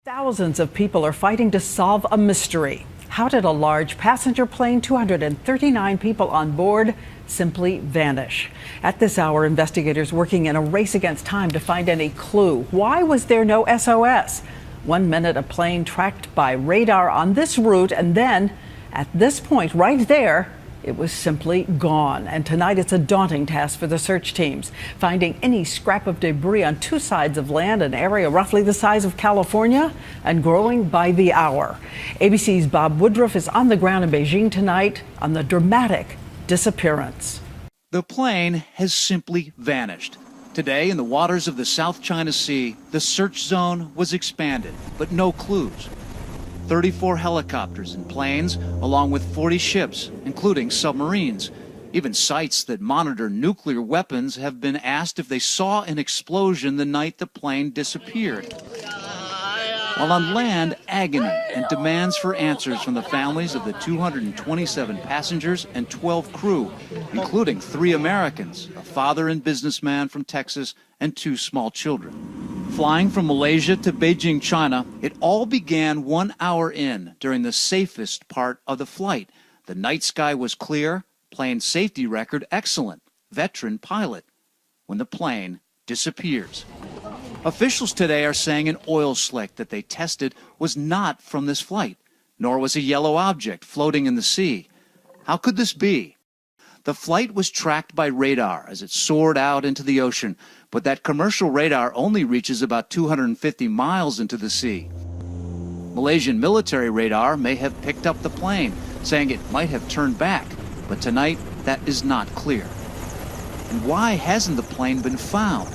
Thousands of people are fighting to solve a mystery. How did a large passenger plane, 239 people on board, simply vanish? At this hour, investigators working in a race against time to find any clue. Why was there no SOS? 1 minute a plane tracked by radar on this route, and then at this point right there, it was simply gone. And tonight it's a daunting task for the search teams, finding any scrap of debris on two sides of land, an area roughly the size of California and growing by the hour. ABC's Bob Woodruff is on the ground in Beijing tonight on the dramatic disappearance. The plane has simply vanished. Today, in the waters of the South China Sea, the search zone was expanded, but no clues. 34 helicopters and planes, along with 40 ships, including submarines. Even sites that monitor nuclear weapons have been asked if they saw an explosion the night the plane disappeared. While on land, agony and demands for answers from the families of the 227 passengers and 12 crew, including 3 Americans, a father and businessman from Texas, and 2 small children. Flying from Malaysia to Beijing, China, it all began 1 hour in during the safest part of the flight. The night sky was clear, plane safety record excellent, veteran pilot, when the plane disappears. Officials today are saying an oil slick that they tested was not from this flight, nor was a yellow object floating in the sea. How could this be? The flight was tracked by radar as it soared out into the ocean, but that commercial radar only reaches about 250 miles into the sea. Malaysian military radar may have picked up the plane, saying it might have turned back, but tonight that is not clear. And why hasn't the plane been found?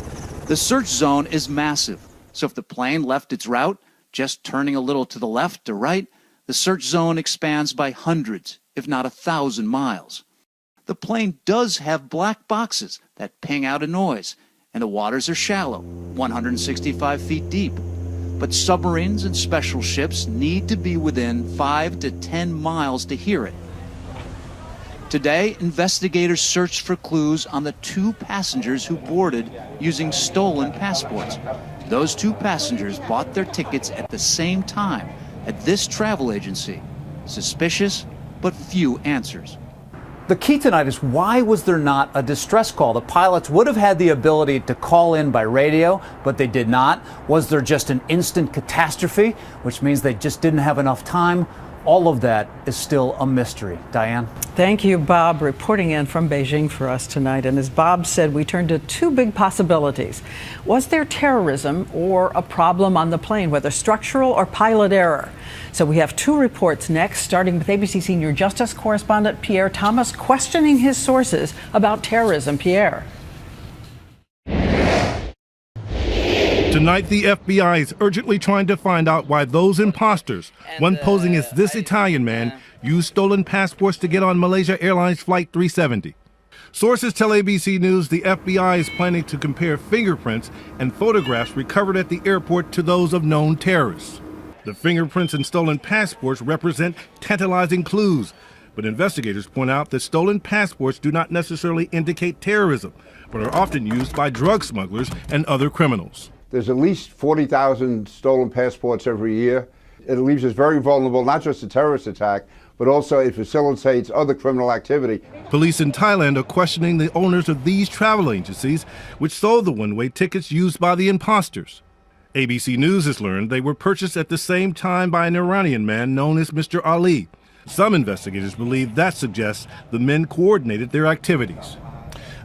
The search zone is massive, so if the plane left its route, just turning a little to the left or right, the search zone expands by hundreds, if not 1,000 miles. The plane does have black boxes that ping out a noise, and the waters are shallow, 165 feet deep. But submarines and special ships need to be within 5 to 10 miles to hear it. Today, investigators searched for clues on the 2 passengers who boarded using stolen passports. Those 2 passengers bought their tickets at the same time at this travel agency. Suspicious, but few answers. The key tonight is, why was there not a distress call? The pilots would have had the ability to call in by radio, but they did not. Was there just an instant catastrophe, which means they just didn't have enough time? All of that is still a mystery. Diane? Thank you, Bob, reporting in from Beijing for us tonight. And as Bob said, we turned to 2 big possibilities. Was there terrorism or a problem on the plane, whether structural or pilot error? So we have 2 reports next, starting with ABC senior justice correspondent Pierre Thomas questioning his sources about terrorism. Pierre. Tonight, the FBI is urgently trying to find out why those imposters, one posing as this Italian man, used stolen passports to get on Malaysia Airlines Flight 370. Sources tell ABC News the FBI is planning to compare fingerprints and photographs recovered at the airport to those of known terrorists. The fingerprints and stolen passports represent tantalizing clues, but investigators point out that stolen passports do not necessarily indicate terrorism, but are often used by drug smugglers and other criminals. There's at least 40,000 stolen passports every year. It leaves us very vulnerable, not just to terrorist attack, but also it facilitates other criminal activity. Police in Thailand are questioning the owners of these travel agencies, which sold the one-way tickets used by the imposters. ABC News has learned they were purchased at the same time by an Iranian man known as Mr. Ali. Some investigators believe that suggests the men coordinated their activities.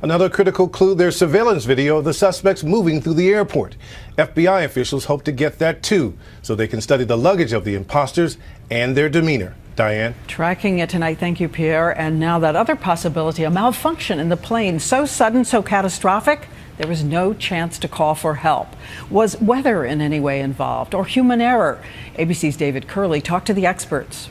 Another critical clue, there's surveillance video of the suspects moving through the airport. FBI officials hope to get that too, so they can study the luggage of the imposters and their demeanor. Diane? Tracking it tonight. Thank you, Pierre. And now that other possibility, a malfunction in the plane, so sudden, so catastrophic, there was no chance to call for help. Was weather in any way involved, or human error? ABC's David Curley talked to the experts.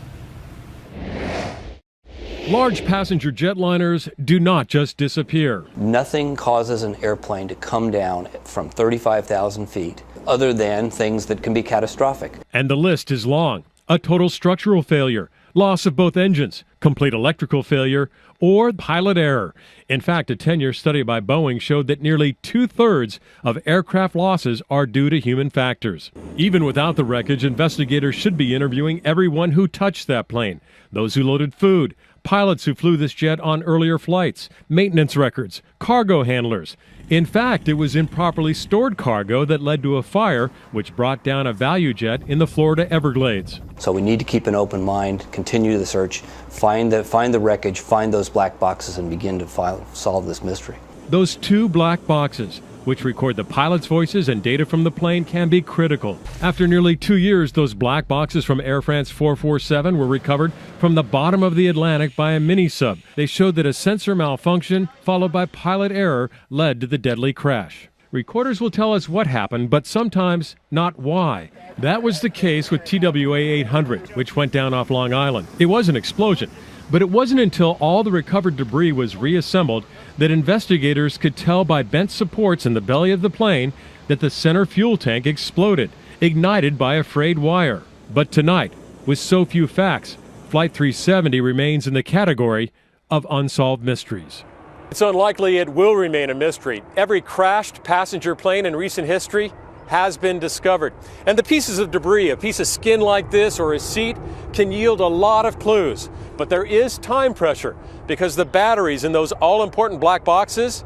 Large passenger jetliners do not just disappear. Nothing causes an airplane to come down from 35,000 feet other than things that can be catastrophic. And the list is long. A total structural failure, loss of both engines, complete electrical failure, or pilot error. In fact, a 10-year study by Boeing showed that nearly 2/3 of aircraft losses are due to human factors. Even without the wreckage, investigators should be interviewing everyone who touched that plane, those who loaded food, pilots who flew this jet on earlier flights, maintenance records, cargo handlers. In fact, it was improperly stored cargo that led to a fire, which brought down a value jet in the Florida Everglades. So we need to keep an open mind, continue the search, find the wreckage, find those black boxes, and begin to solve this mystery. Those 2 black boxes, which record the pilots' voices and data from the plane, can be critical. After nearly 2 years, those black boxes from Air France 447 were recovered from the bottom of the Atlantic by a mini-sub. They showed that a sensor malfunction followed by pilot error led to the deadly crash. Recorders will tell us what happened, but sometimes not why. That was the case with TWA 800, which went down off Long Island. It was an explosion, but it wasn't until all the recovered debris was reassembled that investigators could tell by bent supports in the belly of the plane that the center fuel tank exploded, ignited by a frayed wire. But tonight, with so few facts, Flight 370 remains in the category of unsolved mysteries. It's unlikely it will remain a mystery. Every crashed passenger plane in recent history has been discovered. And the pieces of debris, a piece of skin like this or a seat, can yield a lot of clues. But there is time pressure because the batteries in those all-important black boxes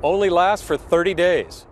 only last for 30 days.